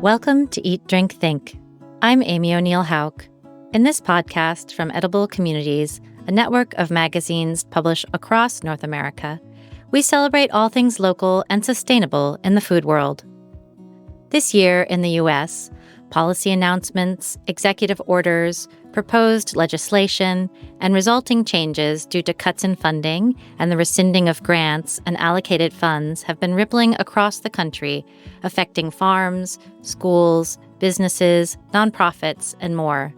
Welcome to Eat, Drink, Think. I'm Amy O'Neill Hauk. In this podcast from Edible Communities, a network of magazines published across North America, we celebrate all things local and sustainable in the food world. This year in the U.S., policy announcements, executive orders, proposed legislation, and resulting changes due to cuts in funding and the rescinding of grants and allocated funds have been rippling across the country, affecting farms, schools, businesses, nonprofits, and more.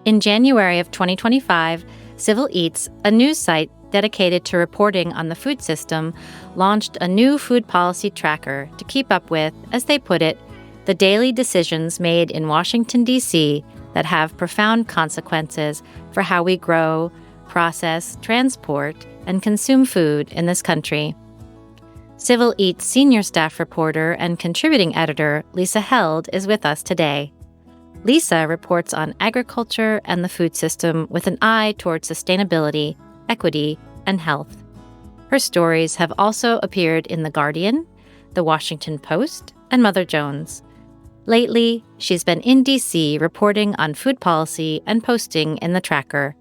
In January of 2025, Civil Eats, a news site dedicated to reporting on the food system, launched a new food policy tracker to keep up with, as they put it, the daily decisions made in Washington, D.C. that have profound consequences for how we grow, process, transport, and consume food in this country. Civil Eats senior staff reporter and contributing editor Lisa Held is with us today. Lisa reports on agriculture and the food system with an eye toward sustainability, equity, and health. Her stories have also appeared in The Guardian, The Washington Post, and Mother Jones. Lately, she's been in D.C. reporting on food policy and posting in the tracker.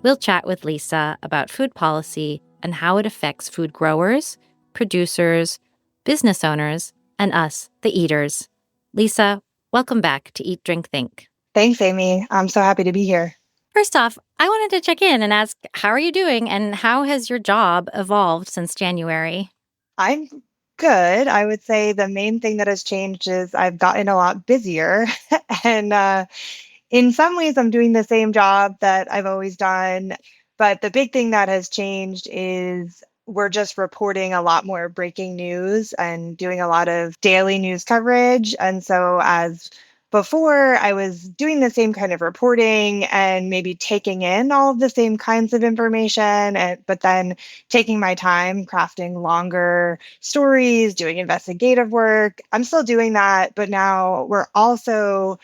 We'll chat with Lisa about food policy and how it affects food growers, producers, business owners, and us, the eaters. Lisa, welcome back to Eat, Drink, Think. Thanks, Amy. I'm so happy to be here. First off, I wanted to check in and ask, how are you doing and how has your job evolved since January? I'm good. I would say the main thing that has changed is I've gotten a lot busier. and in some ways, I'm doing the same job that I've always done. But the big thing that has changed is we're just reporting a lot more breaking news and doing a lot of daily news coverage. And so as before, I was doing the same kind of reporting and maybe taking in all of the same kinds of information, but then taking my time crafting longer stories, doing investigative work. I'm still doing that, but now we're also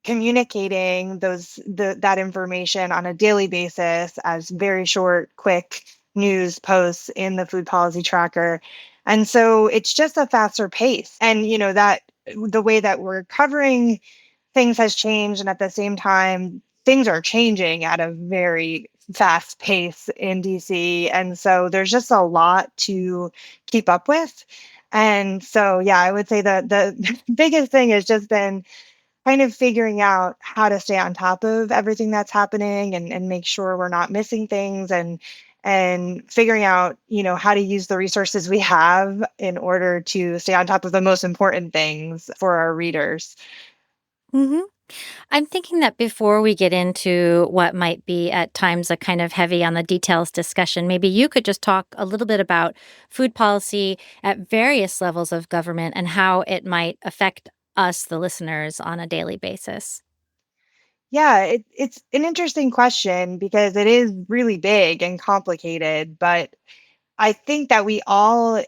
communicating that information on a daily basis as very short, quick news posts in the food policy tracker. And so it's just a faster pace. And that the way that we're covering things has changed, and at the same time things are changing at a very fast pace in DC, and so there's just a lot to keep up with. And so I would say that the biggest thing has just been kind of figuring out how to stay on top of everything that's happening and make sure we're not missing things, and figuring out, how to use the resources we have in order to stay on top of the most important things for our readers. Mm-hmm. I'm thinking that before we get into what might be at times a kind of heavy on the details discussion, maybe you could just talk a little bit about food policy at various levels of government and how it might affect us, the listeners, on a daily basis. Yeah, it's an interesting question because it is really big and complicated, but I think that we all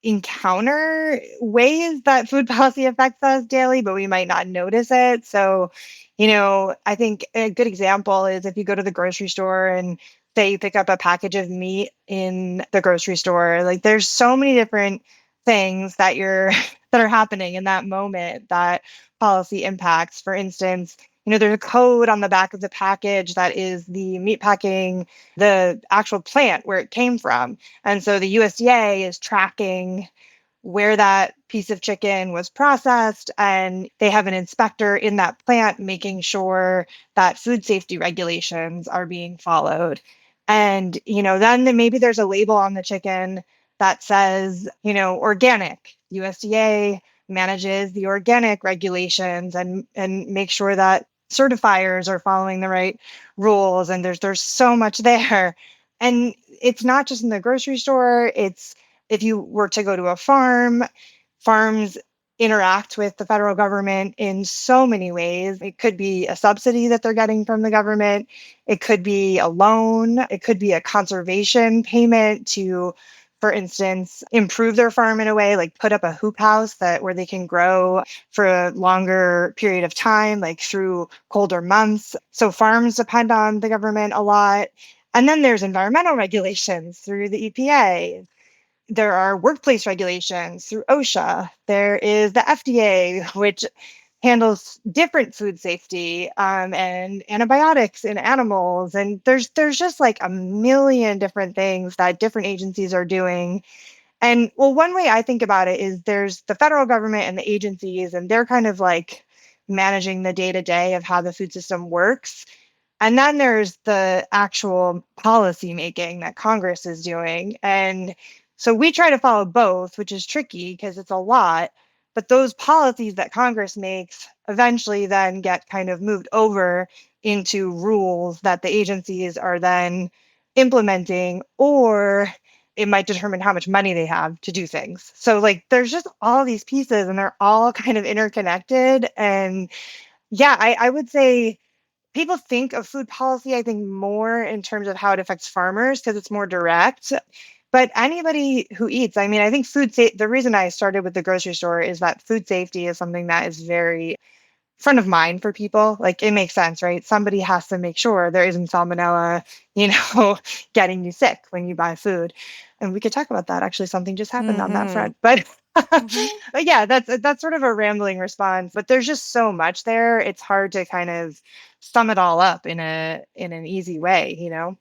encounter ways that food policy affects us daily, but we might not notice it. So, I think a good example is if you go to the grocery store and say you pick up a package of meat in the grocery store, like there's so many different things that you're that are happening in that moment that policy impacts. For instance, there's a code on the back of the package that is the meat packing, the actual plant where it came from. And so the USDA is tracking where that piece of chicken was processed, and they have an inspector in that plant making sure that food safety regulations are being followed. And, then maybe there's a label on the chicken that says, organic. USDA manages the organic regulations and make sure that certifiers are following the right rules. And there's so much there. And it's not just in the grocery store. It's if you were to go to a farm, farms interact with the federal government in so many ways. It could be a subsidy that they're getting from the government. It could be a loan. It could be a conservation payment to, for instance, improve their farm in a way, like put up a hoop house where they can grow for a longer period of time, like through colder months. So farms depend on the government a lot. And then there's environmental regulations through the EPA. There are workplace regulations through OSHA. There is the FDA, which handles different food safety and antibiotics in animals. And there's just like a million different things that different agencies are doing. And well, one way I think about it is there's the federal government and the agencies, and they're kind of like managing the day to day of how the food system works. And then there's the actual policy making that Congress is doing. And so we try to follow both, which is tricky because it's a lot. But those policies that Congress makes eventually then get kind of moved over into rules that the agencies are then implementing, or it might determine how much money they have to do things. So, like, there's just all these pieces and they're all kind of interconnected. And yeah, I would say people think of food policy, I think, more in terms of how it affects farmers because it's more direct. But anybody who eats, I mean, I think the reason I started with the grocery store is that food safety is something that is very front of mind for people. Like it makes sense, right? Somebody has to make sure there isn't salmonella, you know, getting you sick when you buy food. And we could talk about that. Actually, something just happened on that Mm-hmm. front. But Mm-hmm. but yeah, that's sort of a rambling response. But there's just so much there. It's hard to kind of sum it all up in an easy way, you know?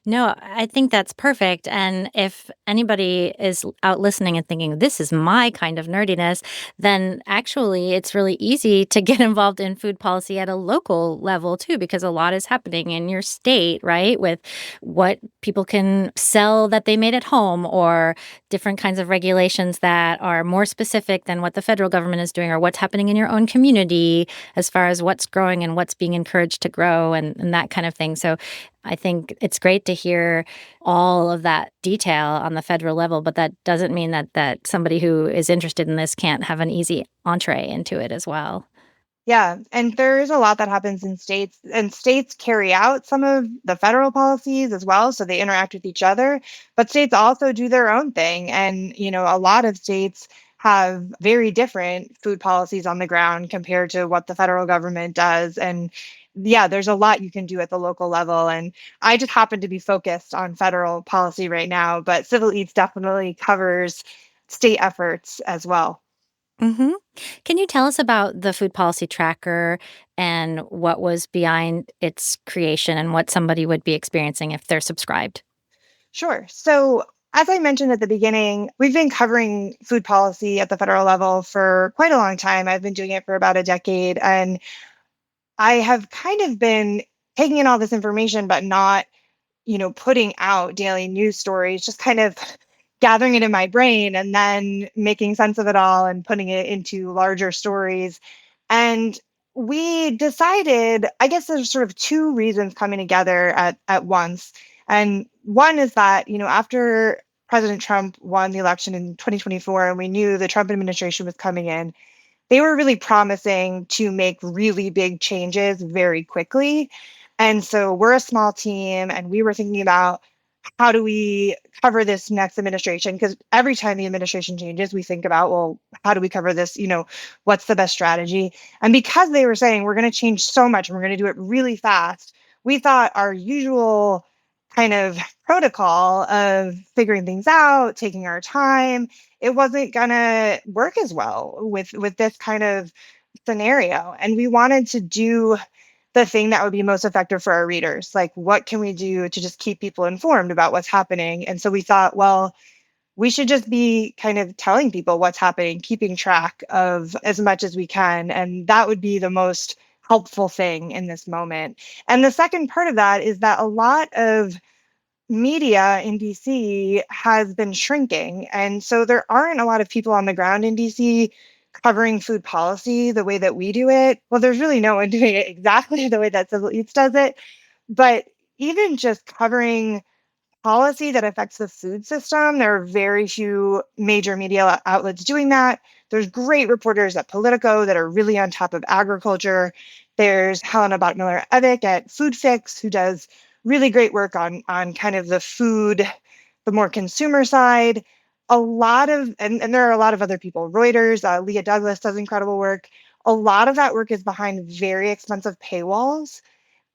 No, I think that's perfect. And if anybody is out listening and thinking, this is my kind of nerdiness, then actually it's really easy to get involved in food policy at a local level too, because a lot is happening in your state, right? With what people can sell that they made at home, or different kinds of regulations that are more specific than what the federal government is doing, or what's happening in your own community as far as what's growing and what's being encouraged to grow, and that kind of thing. So I think it's great to hear all of that detail on the federal level, but that doesn't mean that somebody who is interested in this can't have an easy entree into it as well. Yeah, and there is a lot that happens in states, and states carry out some of the federal policies as well, so they interact with each other. But states also do their own thing, and a lot of states have very different food policies on the ground compared to what the federal government does. And yeah, there's a lot you can do at the local level. And I just happen to be focused on federal policy right now, but Civil Eats definitely covers state efforts as well. Hmm. Can you tell us about the food policy tracker and what was behind its creation and what somebody would be experiencing if they're subscribed? Sure. So, as I mentioned at the beginning, we've been covering food policy at the federal level for quite a long time. I've been doing it for about a decade, and I have kind of been taking in all this information, but not putting out daily news stories, just kind of gathering it in my brain and then making sense of it all and putting it into larger stories. And we decided, I guess there's sort of two reasons coming together at once. And one is that, after President Trump won the election in 2024 and we knew the Trump administration was coming in, they were really promising to make really big changes very quickly. And so we're a small team and we were thinking about how do we cover this next administration? Because every time the administration changes, we think about, well, how do we cover this? What's the best strategy? And because they were saying we're going to change so much and we're going to do it really fast, we thought our usual kind of protocol of figuring things out, taking our time, it wasn't going to work as well with this kind of scenario. And we wanted to do the thing that would be most effective for our readers. Like, what can we do to just keep people informed about what's happening? And so we thought, well, we should just be kind of telling people what's happening, keeping track of as much as we can. And that would be the most helpful thing in this moment. And the second part of that is that a lot of media in DC has been shrinking. And so there aren't a lot of people on the ground in DC covering food policy the way that we do it. Well, there's really no one doing it exactly the way that Civil Eats does it. But even just covering policy that affects the food system, there are very few major media outlets doing that. There's great reporters at Politico that are really on top of agriculture. There's Helena Bachmiller Evick at Food Fix, who does really great work on kind of the food, the more consumer side. And there are a lot of other people. Reuters, Leah Douglas does incredible work. A lot of that work is behind very expensive paywalls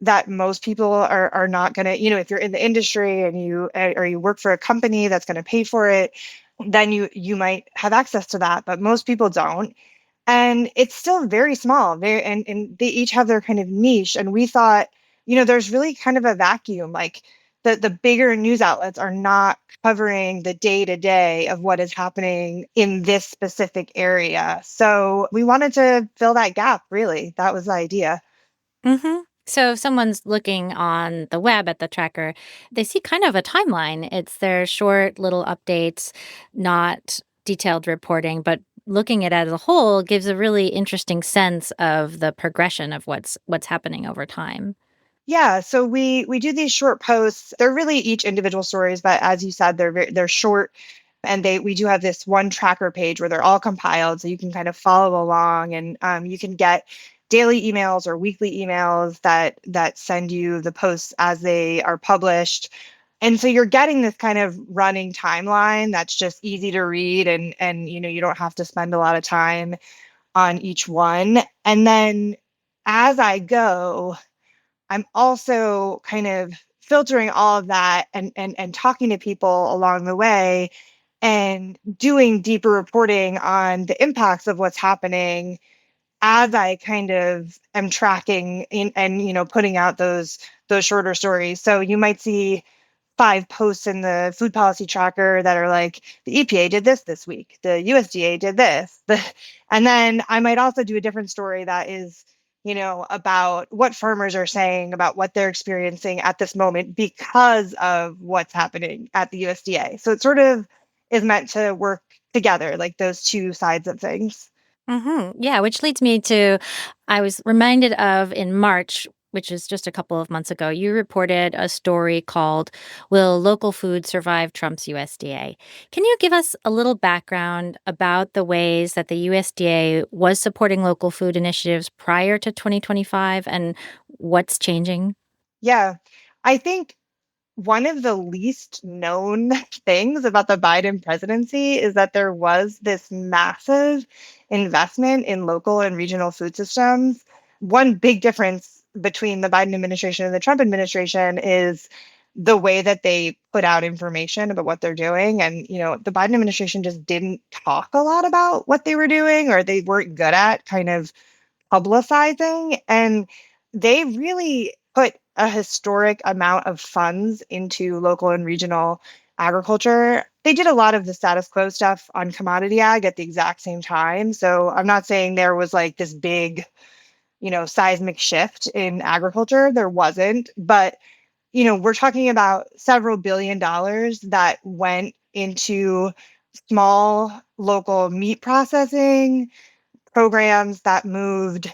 that most people are not going to, if you're in the industry and you or you work for a company that's going to pay for it, then you might have access to that, but most people don't. And it's still very small, and they each have their kind of niche. And we thought, there's really kind of a vacuum. Like the bigger news outlets are not covering the day to day of what is happening in this specific area. So we wanted to fill that gap, really. That was the idea. So if someone's looking on the web at the tracker, they see kind of a timeline. It's their short little updates, not detailed reporting, but looking at it as a whole gives a really interesting sense of the progression of what's happening over time. Yeah, so we do these short posts. They're really each individual stories, but as you said, they're short, and we do have this one tracker page where they're all compiled, so you can kind of follow along, and you can get daily emails or weekly emails that send you the posts as they are published. And so you're getting this kind of running timeline that's just easy to read, and you don't have to spend a lot of time on each one. And then as I go, I'm also kind of filtering all of that and talking to people along the way and doing deeper reporting on the impacts of what's happening as I kind of am tracking and putting out those shorter stories. So you might see 5 posts in the food policy tracker that are like, the EPA did this week, the USDA did this. And then I might also do a different story that is, about what farmers are saying about what they're experiencing at this moment because of what's happening at the USDA. So it sort of is meant to work together, like those two sides of things. Yeah, which leads me to I was reminded of in March, which is just a couple of months ago, you reported a story called Will Local Food Survive Trump's USDA? Can you give us a little background about the ways that the USDA was supporting local food initiatives prior to 2025 and what's changing? Yeah, I think one of the least known things about the Biden presidency is that there was this massive investment in local and regional food systems. One big difference between the Biden administration and the Trump administration is the way that they put out information about what they're doing. And, the Biden administration just didn't talk a lot about what they were doing, or they weren't good at kind of publicizing. And they really put a historic amount of funds into local and regional agriculture. They did a lot of the status quo stuff on commodity ag at the exact same time. So I'm not saying there was like this big, seismic shift in agriculture. There wasn't. But, we're talking about several $billion that went into small local meat processing programs that moved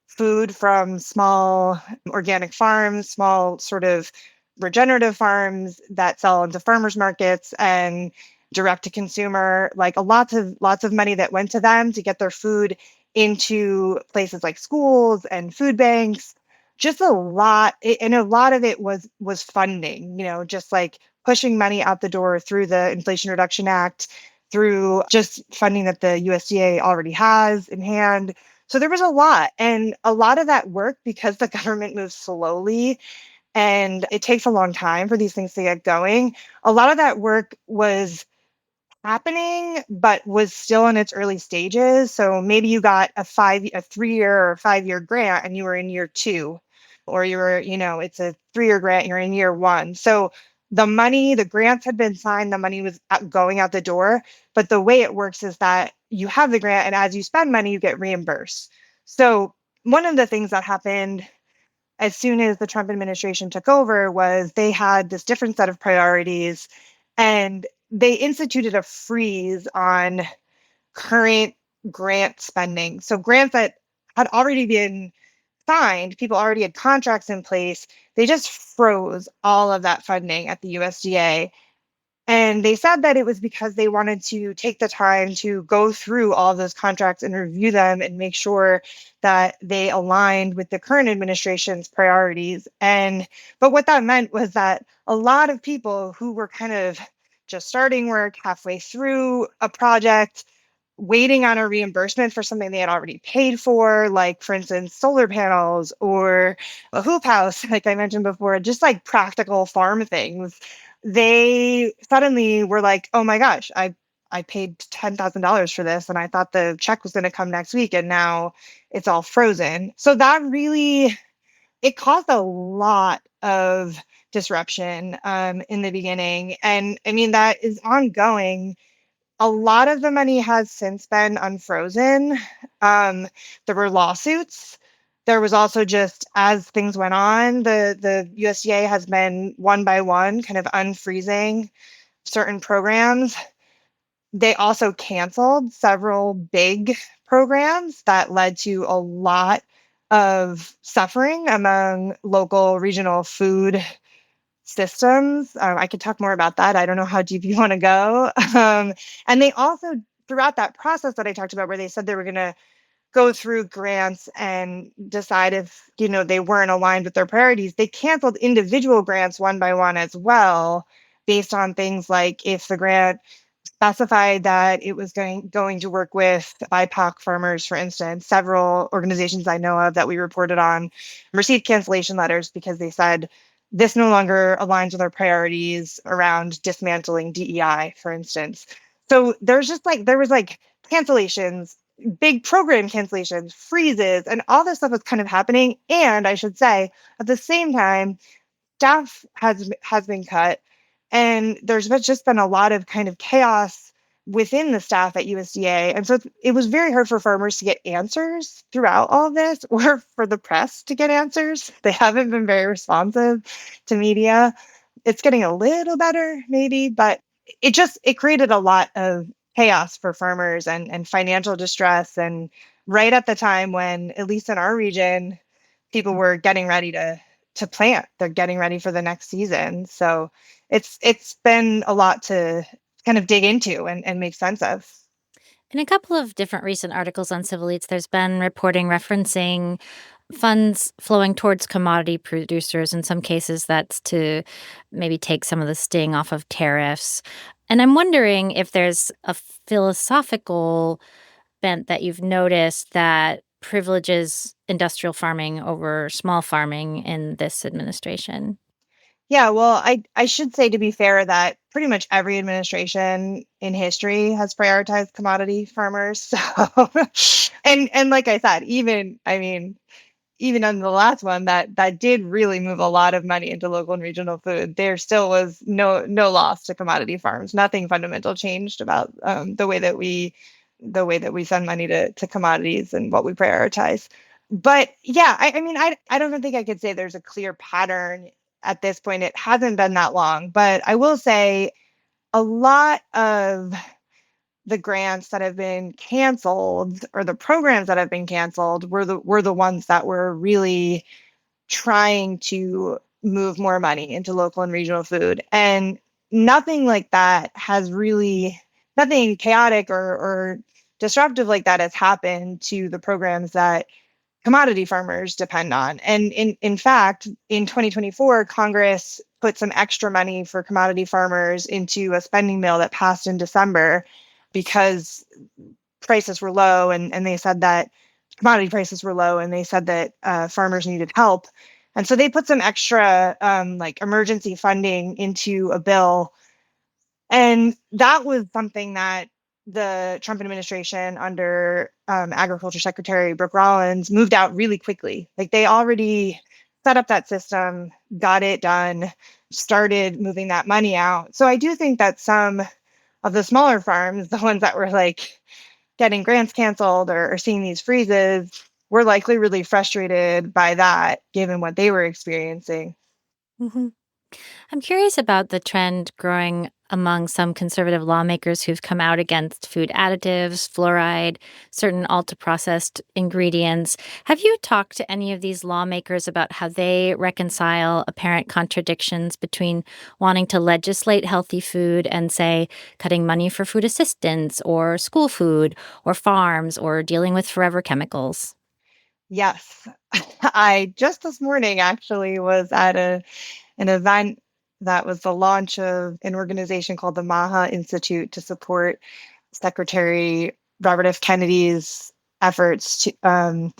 food from small organic farms, small sort of regenerative farms that sell into farmers markets and direct to consumer, like a lots of money that went to them to get their food into places like schools and food banks. Just a lot, and a lot of it was funding, just like pushing money out the door through the Inflation Reduction Act, through just funding that the USDA already has in hand. So there was a lot. And a lot of that work, because the government moves slowly and it takes a long time for these things to get going, a lot of that work was happening, but was still in its early stages. So maybe you got a 3 year or 5 year grant and you were in year two, or it's a 3 year grant, you're in year one. So the grants had been signed, the money was going out the door. But the way it works is that you have the grant, and as you spend money, you get reimbursed. So one of the things that happened as soon as the Trump administration took over was they had this different set of priorities, and they instituted a freeze on current grant spending. So grants that had already been signed, people already had contracts in place, they just froze all of that funding at the USDA. And they said that it was because they wanted to take the time to go through all of those contracts and review them and make sure that they aligned with the current administration's priorities. But what that meant was that a lot of people who were kind of just starting work halfway through a project, waiting on a reimbursement for something they had already paid for, like, for instance, solar panels or a hoop house, like I mentioned before, just like practical farm things, they suddenly were like, oh my gosh, I paid $10,000 for this and I thought the check was going to come next week and now it's all frozen. So that really, it caused a lot of disruption in the beginning. And I mean, that is ongoing. A lot of the money has since been unfrozen. Um, there were lawsuits. There was also just as things went on, the USDA has been one by one kind of unfreezing certain programs. They also canceled several big programs that led to a lot of suffering among local regional food systems. I could talk more about that. I don't know how deep you want to go. And they also, throughout that process that I talked about, where they said they were going to go through grants and decide if they weren't aligned with their priorities, they canceled individual grants one by one as well, based on things like if the grant specified that it was going to work with BIPOC farmers, for instance. Several organizations I know of that we reported on received cancellation letters because they said this no longer aligns with our priorities around dismantling DEI, for instance. So there was like cancellations, big program cancellations, freezes, and all this stuff was kind of happening. And I should say, at the same time, staff has been cut, and just been a lot of kind of chaos within the staff at USDA. And so it was very hard for farmers to get answers throughout all of this, or for the press to get answers. They haven't been very responsive to media. It's getting a little better, maybe, but it created a lot of chaos for farmers and financial distress. And right at the time when, at least in our region, people were getting ready to plant. They're getting ready for the next season. So it's been a lot to kind of dig into and make sense of. In a couple of different recent articles on civil eats, there's been reporting referencing funds flowing towards commodity producers. In some cases, that's to maybe take some of the sting off of tariffs. And I'm wondering if there's a philosophical bent that you've noticed that privileges industrial farming over small farming in this administration. Yeah, well, I should say, to be fair, that pretty much every administration in history has prioritized commodity farmers. So and like I said, even I mean, even on the last one, that did really move a lot of money into local and regional food, there still was no loss to commodity farms. Nothing fundamental changed about the way that we send money to commodities and what we prioritize. But yeah, I mean, I don't even think I could say there's a clear pattern at this point. It hasn't been that long, but I will say a lot of the grants that have been canceled, or the programs that have been canceled, were the ones that were really trying to move more money into local and regional food. And nothing like that has really, nothing chaotic or disruptive like that has happened to the programs that commodity farmers depend on. And in fact, in 2024, Congress put some extra money for commodity farmers into a spending bill that passed in December, because prices were low, and they said that commodity prices were low, and they said that farmers needed help. And so they put some extra like emergency funding into a bill. And that was something that the Trump administration, under Agriculture Secretary Brooke Rollins, moved out really quickly. Like, they already set up that system, got it done, started moving that money out. So I do think that some of the smaller farms, the ones that were like getting grants canceled, or seeing these freezes, were likely really frustrated by that, given what they were experiencing. Mhm. I'm curious about the trend growing among some conservative lawmakers who've come out against food additives, fluoride, certain ultra processed ingredients. Have you talked to any of these lawmakers about how they reconcile apparent contradictions between wanting to legislate healthy food and, say, cutting money for food assistance or school food or farms or dealing with forever chemicals? Yes. I just this morning actually was at an event that was the launch of an organization called the Maha Institute to support Secretary Robert F. Kennedy's efforts to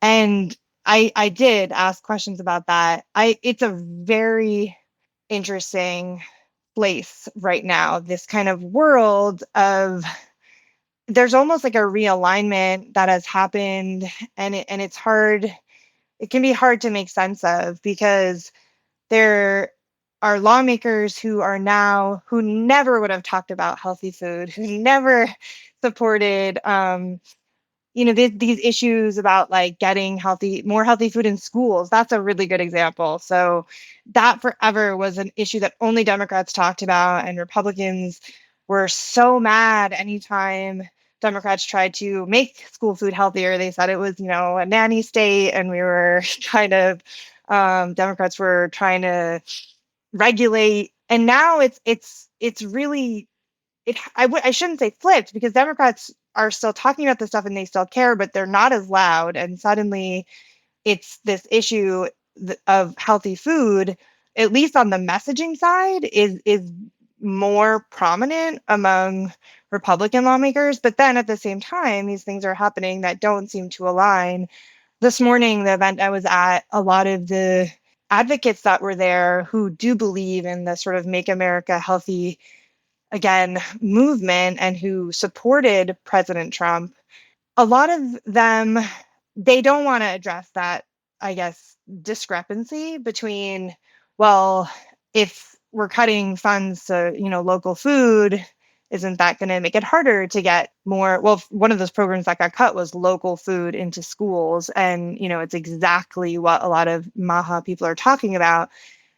and I did ask questions about that. I It's a very interesting place right now, this kind of world of there's almost like a realignment that has happened, and it's hard, it can be hard to make sense of because there are lawmakers who are now who never would have talked about healthy food, who never supported these issues about like getting more healthy food in schools. That's a really good example. So that forever was an issue that only Democrats talked about, and Republicans were so mad anytime Democrats tried to make school food healthier. They said it was, a nanny state, and we were kind of Democrats were trying to regulate. And now it's really I shouldn't say flipped, because Democrats are still talking about this stuff and they still care, but they're not as loud. And suddenly it's this issue of healthy food, at least on the messaging side, is more prominent among Republican lawmakers. But then at the same time, these things are happening that don't seem to align. This morning, the event I was at, a lot of the advocates that were there who do believe in the sort of Make America Healthy Again movement and who supported President Trump, a lot of them, they don't want to address that, I guess, discrepancy between, well, if we're cutting funds to, local food, isn't that going to make it harder to get more? Well, one of those programs that got cut was local food into schools. And, it's exactly what a lot of MAHA people are talking about.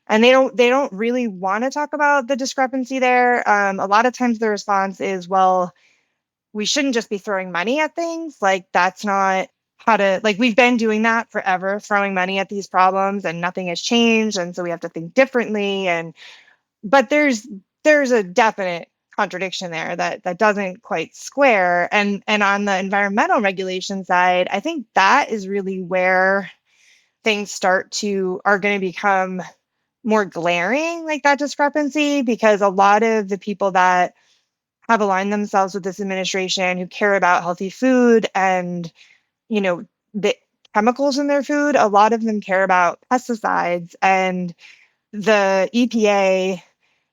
And they don't really want to talk about the discrepancy there. A lot of times the response is, well, we shouldn't just be throwing money at things. Like, that's not how to, like, we've been doing that forever, throwing money at these problems, and nothing has changed. And so we have to think differently. But there's a definite contradiction there that doesn't quite square. And on the environmental regulation side, I think that is really where things are going to become more glaring, like that discrepancy, because a lot of the people that have aligned themselves with this administration, who care about healthy food and, the chemicals in their food, a lot of them care about pesticides. And the EPA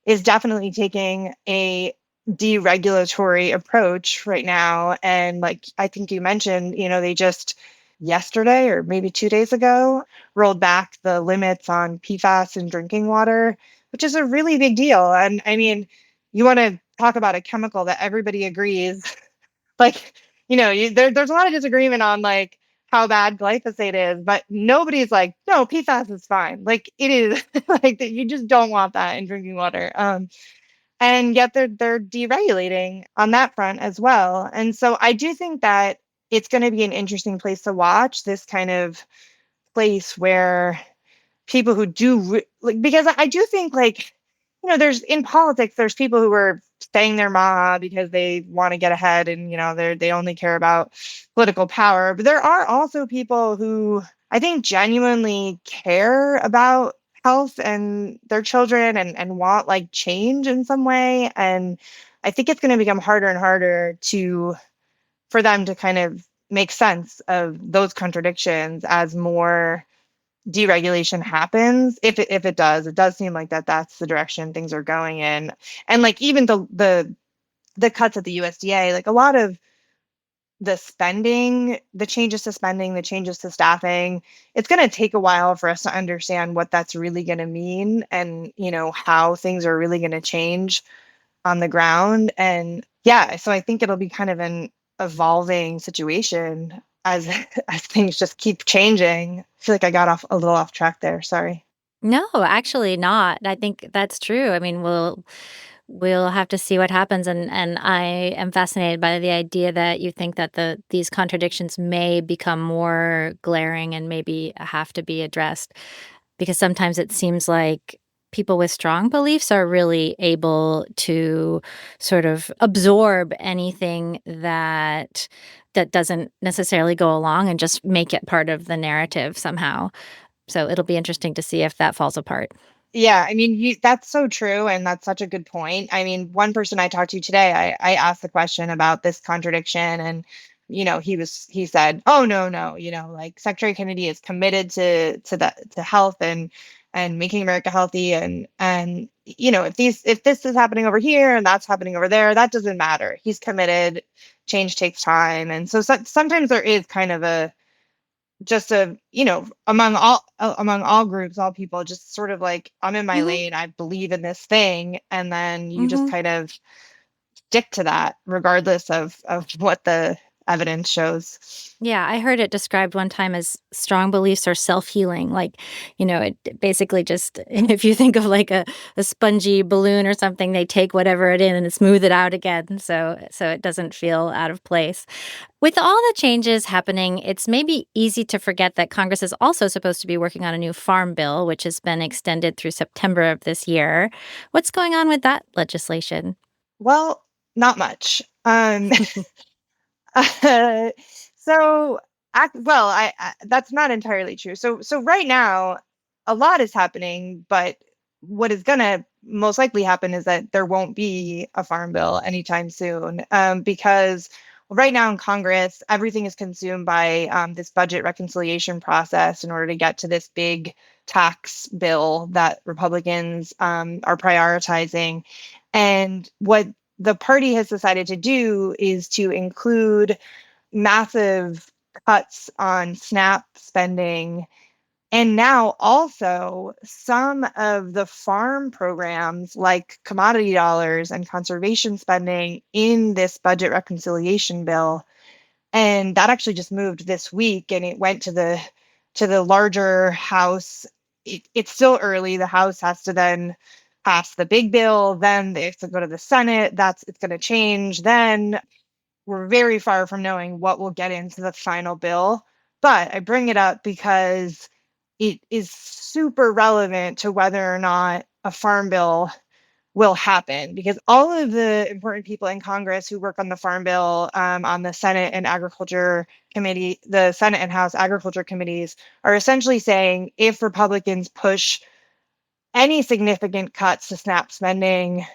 is definitely taking a deregulatory approach right now. And like I think you mentioned, they just yesterday or maybe 2 days ago rolled back the limits on PFAS in drinking water, which is a really big deal. And I mean, you want to talk about a chemical that everybody agrees, like, there's a lot of disagreement on like how bad glyphosate is, but nobody's like, no, PFAS is fine. Like, it is like that. You just don't want that in drinking water. And yet they're deregulating on that front as well. And so I do think that it's going to be an interesting place to watch, this kind of place where people who like, because I do think, like, there's in politics, there's people who are saying their ma because they want to get ahead, and they only care about political power. But there are also people who I think genuinely care about health and their children, and want like change in some way. And I think it's going to become harder and harder for them to kind of make sense of those contradictions as more deregulation happens. If it does, it does seem like that's the direction things are going in. And like even the cuts at the USDA, like a lot of the spending, the changes to spending, the changes to staffing, it's going to take a while for us to understand what that's really going to mean, and how things are really going to change on the ground. And yeah, so I think it'll be kind of an evolving situation as as things just keep changing. I feel like I got off a little off track there. Sorry. No, actually not. I think that's true. I mean, we'll have to see what happens, and I am fascinated by the idea that you think that these contradictions may become more glaring and maybe have to be addressed, because sometimes it seems like people with strong beliefs are really able to sort of absorb anything that doesn't necessarily go along and just make it part of the narrative somehow. So it'll be interesting to see if that falls apart. Yeah, I mean, that's so true, and that's such a good point. I mean, one person I talked to today, I asked the question about this contradiction, and he said, "Oh, no, no, like Secretary Kennedy is committed to health, and and making America healthy. And if this is happening over here and that's happening over there, that doesn't matter. He's committed. Change takes time. And so, sometimes there is kind of a just a among all groups, all people, just sort of like, I'm in my Hmm. lane, I believe in this thing, and then you just Hmm. kind of stick to that regardless of what the evidence shows. Yeah, I heard it described one time as strong beliefs are self-healing. Like, it basically just, if you think of like a spongy balloon or something, they take whatever it in and smooth it out again. So it doesn't feel out of place. With all the changes happening, it's maybe easy to forget that Congress is also supposed to be working on a new farm bill, which has been extended through September of this year. What's going on with that legislation? Well, not much. So, that's not entirely true. So right now, a lot is happening, but what is gonna most likely happen is that there won't be a farm bill anytime soon, because right now in Congress, everything is consumed by this budget reconciliation process in order to get to this big tax bill that Republicans are prioritizing. And what the party has decided to do is to include massive cuts on SNAP spending, and now also some of the farm programs like commodity dollars and conservation spending in this budget reconciliation bill. And that actually just moved this week, and it went to the larger house. It's still early. The house has to then pass the big bill, then they have to go to the Senate. It's going to change. Then we're very far from knowing what will get into the final bill. But I bring it up because it is super relevant to whether or not a farm bill will happen, because all of the important people in Congress who work on the farm bill, on the Senate and Agriculture Committee, the Senate and House Agriculture Committees, are essentially saying if Republicans push any significant cuts to SNAP spending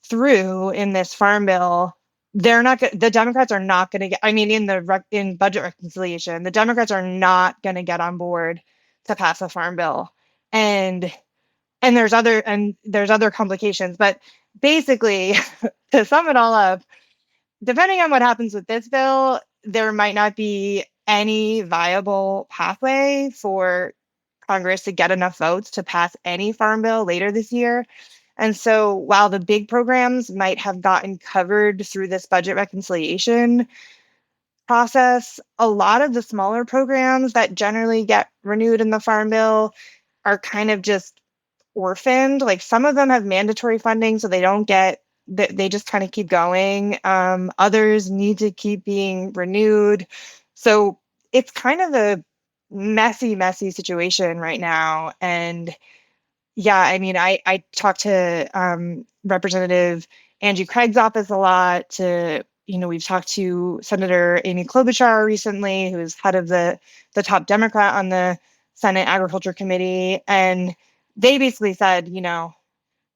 through in this farm bill, the Democrats are not going to get, I mean, in budget reconciliation, the Democrats are not going to get on board to pass a farm bill. And there's other complications, but basically, to sum it all up, depending on what happens with this bill, there might not be any viable pathway for Congress to get enough votes to pass any farm bill later this year. And so while the big programs might have gotten covered through this budget reconciliation process, a lot of the smaller programs that generally get renewed in the farm bill are kind of just orphaned. Like, some of them have mandatory funding, so they just kind of keep going. Others need to keep being renewed. So it's kind of a messy situation right now. And yeah, I mean, I talked to Representative Angie Craig's office a lot. We've talked to Senator Amy Klobuchar recently, who is head of the top Democrat on the Senate Agriculture Committee, and they basically said,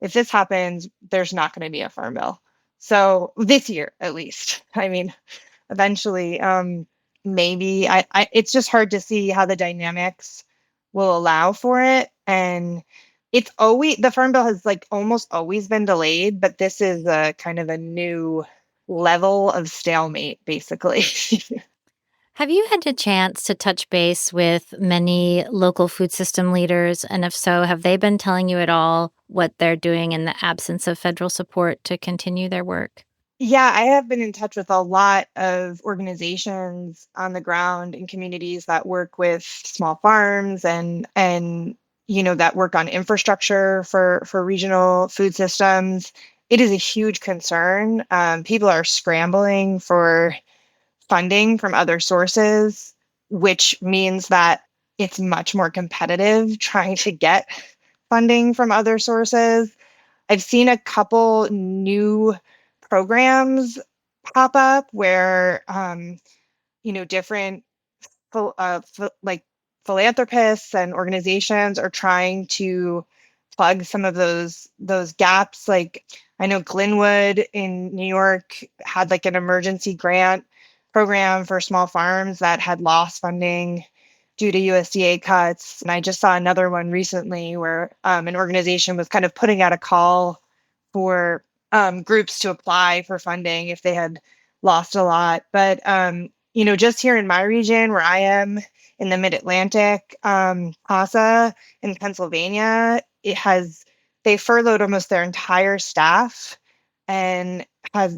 if this happens, there's not going to be a farm bill. So this year, at least. I mean, eventually, maybe. It's just hard to see how the dynamics will allow for it. And the farm bill has like almost always been delayed, but this is a kind of a new level of stalemate, basically. Have you had a chance to touch base with many local food system leaders? And if so, have they been telling you at all what they're doing in the absence of federal support to continue their work? Yeah, I have been in touch with a lot of organizations on the ground in communities that work with small farms and that work on infrastructure for regional food systems. It is a huge concern. People are scrambling for funding from other sources, which means that it's much more competitive trying to get funding from other sources. I've seen a couple new programs pop up where different like philanthropists and organizations are trying to plug some of those gaps. Like, I know Glenwood in New York had like an emergency grant program for small farms that had lost funding due to USDA cuts. And I just saw another one recently where an organization was kind of putting out a call for groups to apply for funding if they had lost a lot. But just here in my region where I am in the Mid-Atlantic, CASA in Pennsylvania, they furloughed almost their entire staff, and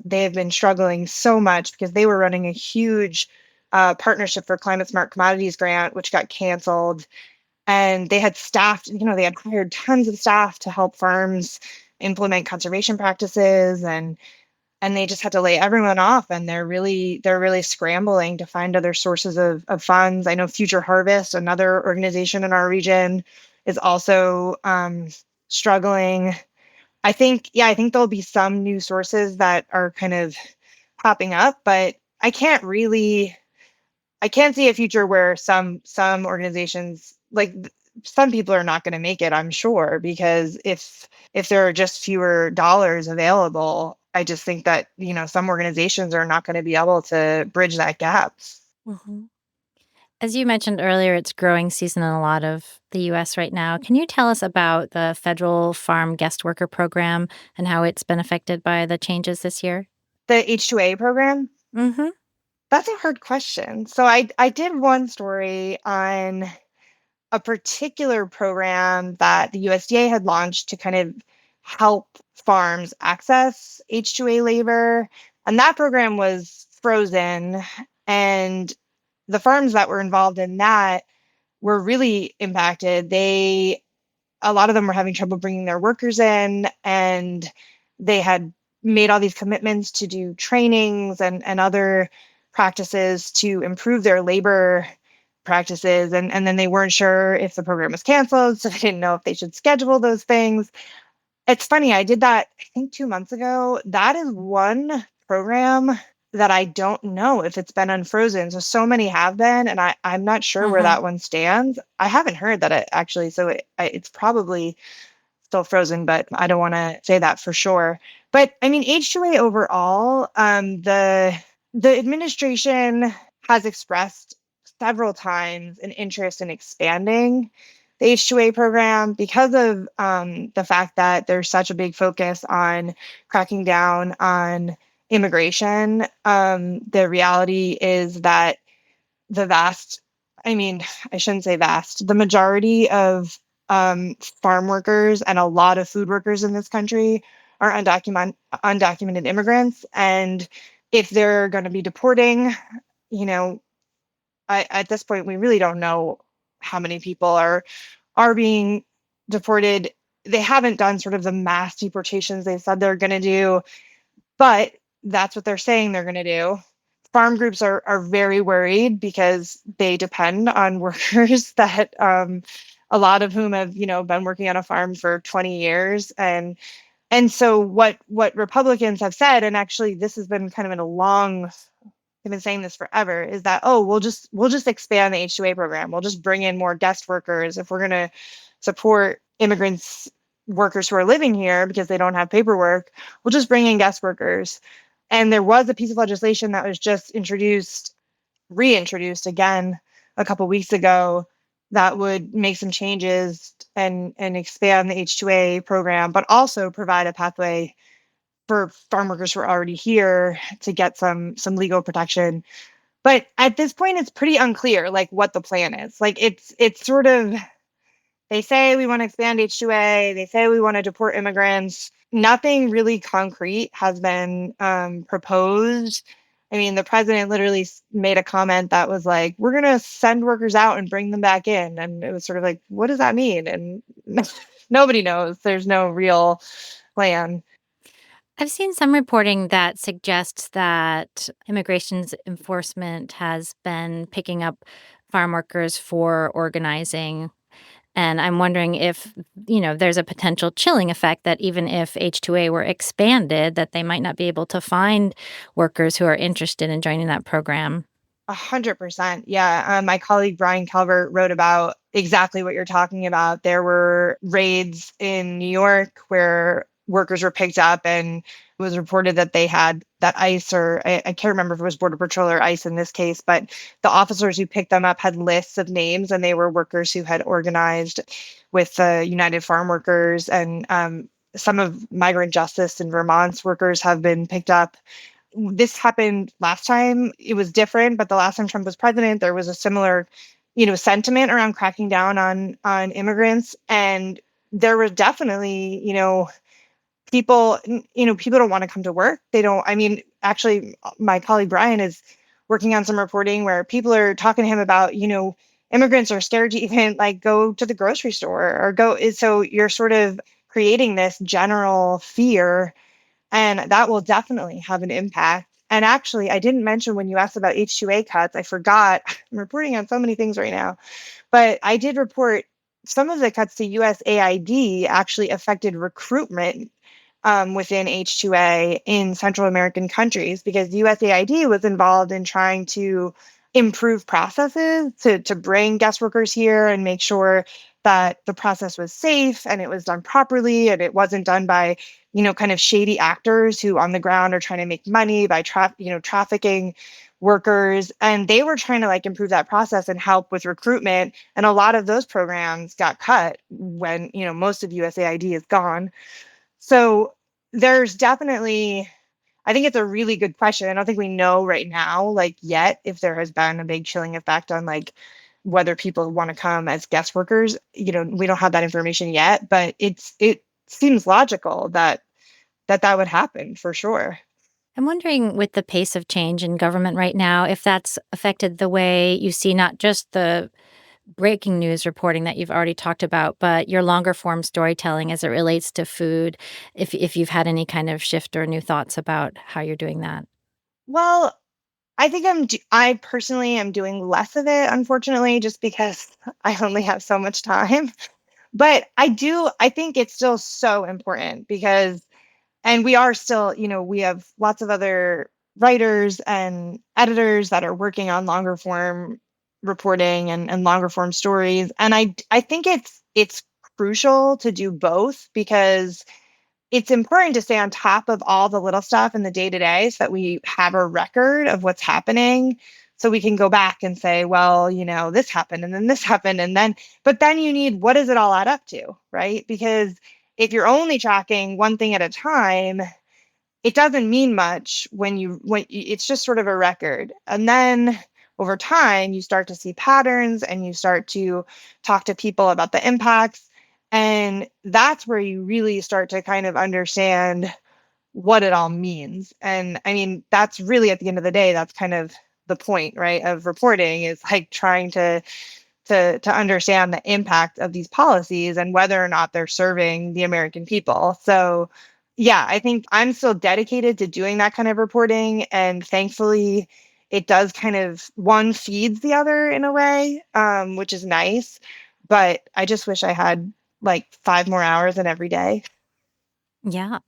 they have been struggling so much because they were running a huge partnership for Climate Smart Commodities grant, which got canceled. And they had they had hired tons of staff to help farms implement conservation practices, and they just had to lay everyone off, and they're really scrambling to find other sources of funds. I know Future Harvest, another organization in our region, is also struggling. I think there'll be some new sources that are kind of popping up, but I can't see a future where some organizations some people are not going to make it, I'm sure, because if there are just fewer dollars available, I just think that, some organizations are not going to be able to bridge that gap. Hmm. As you mentioned earlier, it's growing season in a lot of the US right now. Can you tell us about the federal farm guest worker program and how it's been affected by the changes this year? The H2A program, Mhm. that's a hard question. So I did one story on a particular program that the USDA had launched to kind of help farms access H2A labor. And that program was frozen. And the farms that were involved in that were really impacted. A lot of them were having trouble bringing their workers in, and they had made all these commitments to do trainings and other practices to improve their labor practices. And then they weren't sure if the program was canceled, so they didn't know if they should schedule those things. It's funny, I did that, I think, 2 months ago. That is one program that I don't know if it's been unfrozen. So many have been, and I'm not sure where Mhm. that one stands. I haven't heard that it actually, so it's probably still frozen, but I don't want to say that for sure. But I mean, H2A overall, the administration has expressed several times an interest in expanding the H2A program because of the fact that there's such a big focus on cracking down on immigration. The reality is that the vast, I mean, I shouldn't say vast, the majority of farm workers and a lot of food workers in this country are undocumented immigrants. And if they're going to be deporting, you know, at this point, we really don't know how many people are being deported. They haven't done sort of the mass deportations they said they're going to do, but that's what they're saying they're going to do. Farm groups are very worried because they depend on workers that a lot of whom have been working on a farm for 20 years. And so what Republicans have said, and actually this has been kind of in a long, they've been saying this forever, is that, oh, we'll just expand the H2A program. We'll just bring in more guest workers if we're going to support immigrants, workers who are living here because they don't have paperwork. We'll just bring in guest workers. And there was a piece of legislation that was just reintroduced again a couple weeks ago that would make some changes and expand the H2A program, but also provide a pathway for farm workers who are already here to get some legal protection. But at this point, it's pretty unclear, like, what the plan is. Like, it's sort of, they say we want to expand H2A. They say we want to deport immigrants. Nothing really concrete has been proposed. I mean, the president literally made a comment that was like, we're going to send workers out and bring them back in. And it was sort of like, what does that mean? And nobody knows. There's no real plan. I've seen some reporting that suggests that immigration's enforcement has been picking up farm workers for organizing. And I'm wondering if, there's a potential chilling effect that even if H2A were expanded, that they might not be able to find workers who are interested in joining that program. 100%. Yeah. My colleague Brian Calvert wrote about exactly what you're talking about. There were raids in New York where workers were picked up and It was reported that they had that ICE, or I can't remember if it was Border Patrol or ICE in this case, but the officers who picked them up had lists of names, and they were workers who had organized with the United Farm Workers, and some of migrant justice in Vermont's workers have been picked up. This happened last time. It was different, but the last time Trump was president, there was a similar, sentiment around cracking down on immigrants, and there was definitely, people, people don't want to come to work. They don't, I mean, actually, my colleague Brian is working on some reporting where people are talking to him about, immigrants are scared to even like go to the grocery store or go. So you're sort of creating this general fear, and that will definitely have an impact. And actually, I didn't mention when you asked about H2A cuts, I forgot. I'm reporting on so many things right now, but I did report some of the cuts to USAID actually affected recruitment within H2A in Central American countries, because USAID was involved in trying to improve processes to bring guest workers here and make sure that the process was safe and it was done properly and it wasn't done by, kind of shady actors who on the ground are trying to make money by trafficking workers. And they were trying to like improve that process and help with recruitment. And a lot of those programs got cut when, most of USAID is gone. So there's definitely, I think it's a really good question. I don't think we know right now, like yet, if there has been a big chilling effect on like whether people want to come as guest workers. We don't have that information yet, but it seems logical that would happen for sure. I'm wondering, with the pace of change in government right now, if that's affected the way you see not just the breaking news reporting that you've already talked about, but your longer form storytelling as it relates to food, if you've had any kind of shift or new thoughts about how you're doing that. Well, I think I personally am doing less of it, unfortunately, just because I only have so much time. But I think it's still so important because, and we are still, we have lots of other writers and editors that are working on longer form reporting and longer form stories. And I think it's crucial to do both, because it's important to stay on top of all the little stuff in the day to day so that we have a record of what's happening. So we can go back and say, well, this happened and then this happened. But then you need, what does it all add up to? Right. Because if you're only tracking one thing at a time, it doesn't mean much it's just sort of a record. And then over time, you start to see patterns and you start to talk to people about the impacts. And that's where you really start to kind of understand what it all means. And I mean, that's really at the end of the day, that's kind of the point, right, of reporting, is like trying to understand the impact of these policies and whether or not they're serving the American people. So, yeah, I think I'm still dedicated to doing that kind of reporting, and thankfully, it does kind of one feeds the other in a way, which is nice. But I just wish I had like 5 more hours in every day. Yeah.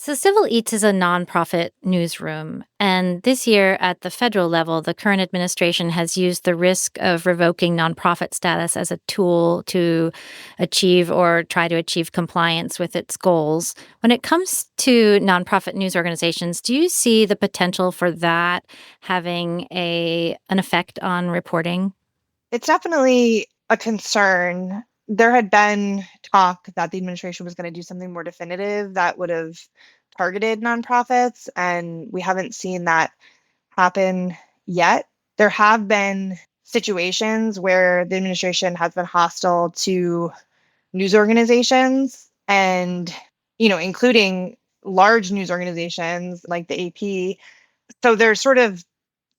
So, Civil Eats is a nonprofit newsroom. And this year, at the federal level, the current administration has used the risk of revoking nonprofit status as a tool to achieve or try to achieve compliance with its goals. When it comes to nonprofit news organizations, do you see the potential for that having an effect on reporting? It's definitely a concern. There had been talk that the administration was going to do something more definitive that would have targeted nonprofits, and we haven't seen that happen yet. There have been situations where the administration has been hostile to news organizations, and, including large news organizations like the AP. So there's sort of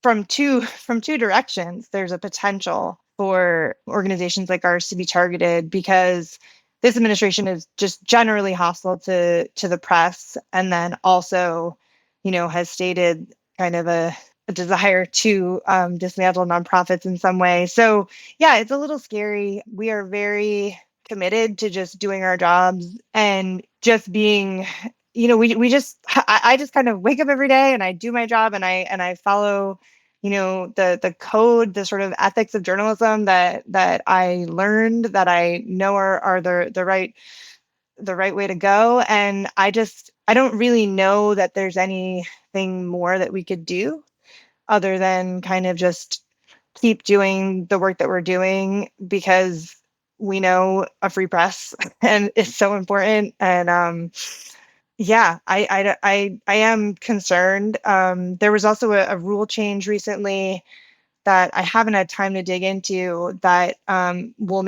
from two directions, there's a potential for organizations like ours to be targeted, because this administration is just generally hostile to the press, and then also, has stated kind of a desire to dismantle nonprofits in some way. So yeah, it's a little scary. We are very committed to just doing our jobs and just being, we just I just kind of wake up every day and I do my job, and I follow, the code, the sort of ethics of journalism that I learned, that I know are the right way to go. And I don't really know that there's anything more that we could do other than kind of just keep doing the work that we're doing because we know a free press and it's so important. And yeah, I am concerned. There was also a rule change recently that I haven't had time to dig into that will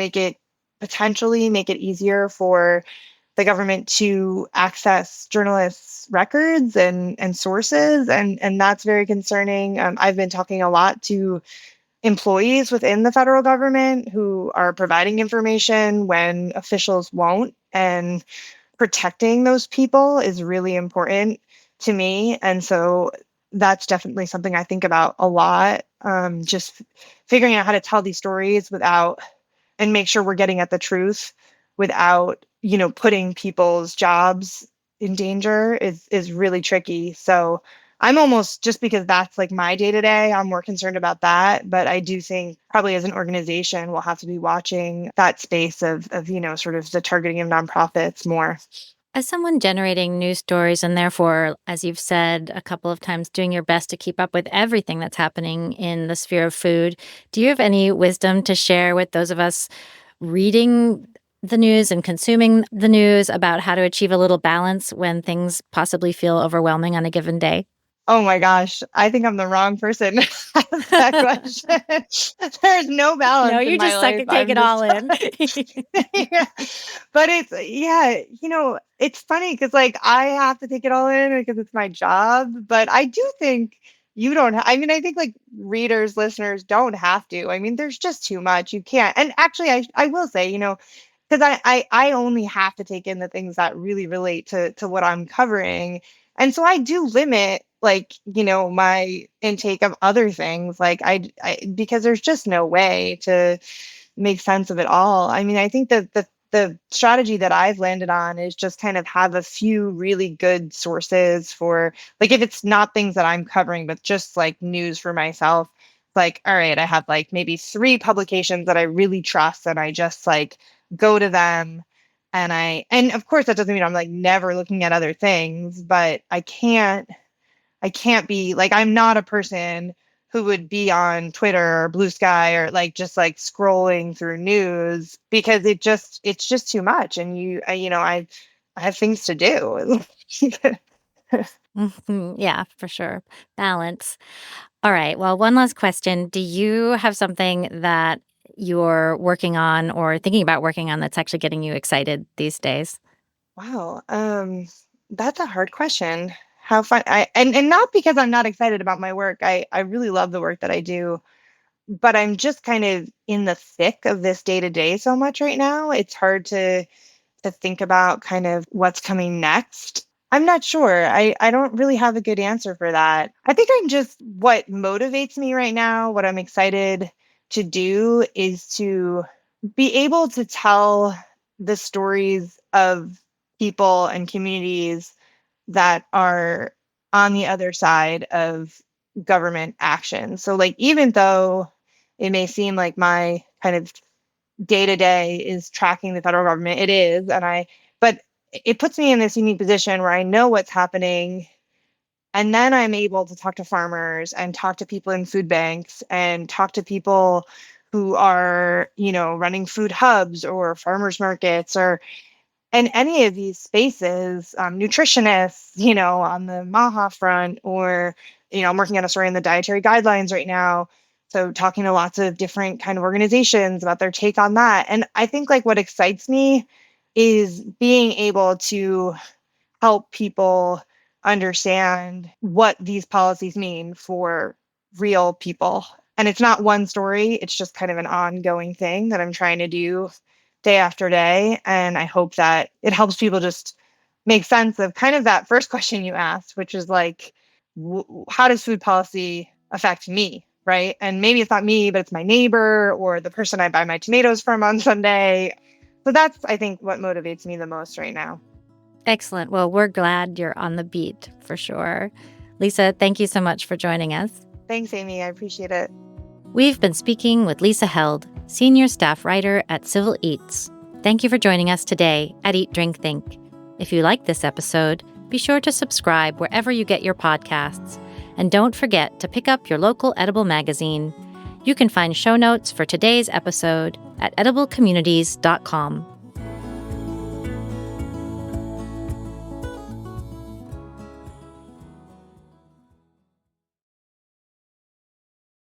potentially make it easier for the government to access journalists' records and sources, and that's very concerning. I've been talking a lot to employees within the federal government who are providing information when officials won't, and protecting those people is really important to me. And so that's definitely something I think about a lot. Just figuring out how to tell these stories without and make sure we're getting at the truth without, putting people's jobs in danger is really tricky. So I'm almost, just because that's like my day to day, I'm more concerned about that. But I do think probably as an organization, we'll have to be watching that space of sort of the targeting of nonprofits more. As someone generating news stories and therefore, as you've said a couple of times, doing your best to keep up with everything that's happening in the sphere of food, do you have any wisdom to share with those of us reading the news and consuming the news about how to achieve a little balance when things possibly feel overwhelming on a given day? Oh my gosh, I think I'm the wrong person to ask that question. There's no No, balance in you my just suck life. and take I'm it all just in. yeah. But it's funny because like I have to take it all in because it's my job. But I do think you don't. I mean, I think like readers, listeners don't have to. I mean, there's just too much. You can't. And actually, I will say, because I only have to take in the things that really relate to what I'm covering. And so I do limit like, my intake of other things. Like because there's just no way to make sense of it all. I mean, I think that the strategy that I've landed on is just kind of have a few really good sources for, like, if it's not things that I'm covering, but just like news for myself. Like, all right, I have like maybe three publications that I really trust, and I just like go to them. And of course that doesn't mean I'm like never looking at other things, but I can't be like, I'm not a person who would be on Twitter or Blue Sky or like just like scrolling through news because it's just too much. And I have things to do. Mhm, yeah, for sure. Balance. All right. Well, one last question. Do you have something that you're working on or thinking about working on that's actually getting you excited these days? Wow. That's a hard question. How fun and not because I'm not excited about my work. I really love the work that I do, but I'm just kind of in the thick of this day to day so much right now. It's hard to think about kind of what's coming next. I'm not sure. I don't really have a good answer for that. I think I'm just, what motivates me right now, what I'm excited to do is to be able to tell the stories of people and communities that are on the other side of government action. So, like, even though it may seem like my kind of day to day is tracking the federal government. It is, but it puts me in this unique position where I know what's happening. And then I'm able to talk to farmers and talk to people in food banks and talk to people who are, running food hubs or farmers markets or in any of these spaces, nutritionists, on the MAHA front, or, I'm working on a story in the dietary guidelines right now. So talking to lots of different kind of organizations about their take on that. And I think like what excites me is being able to help people understand what these policies mean for real people. And it's not one story, it's just kind of an ongoing thing that I'm trying to do day after day. And I hope that it helps people just make sense of kind of that first question you asked, which is like, how does food policy affect me? Right. And maybe it's not me, but it's my neighbor or the person I buy my tomatoes from on Sunday. So that's, I think, what motivates me the most right now. Excellent. Well, we're glad you're on the beat for sure. Lisa, thank you so much for joining us. Thanks, Amy. I appreciate it. We've been speaking with Lisa Held, Senior Staff Writer at Civil Eats. Thank you for joining us today at Eat, Drink, Think. If you like this episode, be sure to subscribe wherever you get your podcasts. And don't forget to pick up your local edible magazine. You can find show notes for today's episode at ediblecommunities.com.